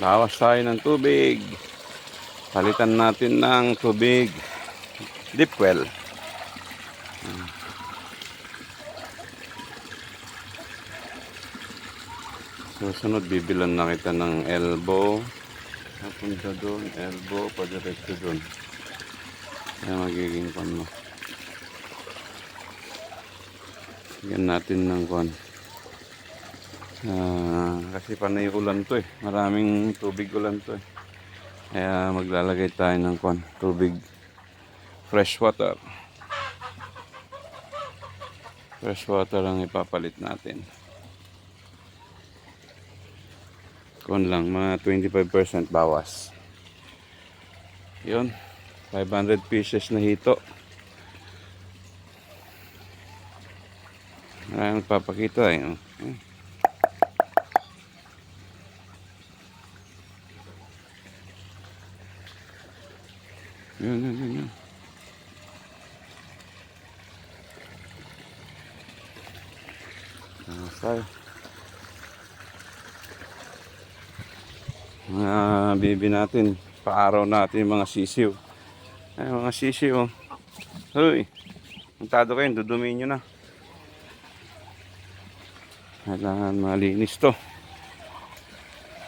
Bawas tayo ng tubig. Palitan natin ng tubig. Deep well. Susunod, bibilan na kita ng elbow. Napunta doon, elbow, padiretso doon. Kaya magiging pan mo. Yan natin ng kwan. Kasi panay ulan to eh. Maraming tubig ulan to eh. Kaya maglalagay tayo ng kwan. Tubig. Fresh water. Fresh water ang ipapalit natin. Kung lang, mga 25% bawas. Yun, 500 pieces na hito. Maraming magpapakita eh. Yun. Okay. Mga bibi natin, paaraw natin mga sisiw. Ay, mga sisiw. Hoy, puntado kayo, dudumin nyo na. Kailangan malinis to.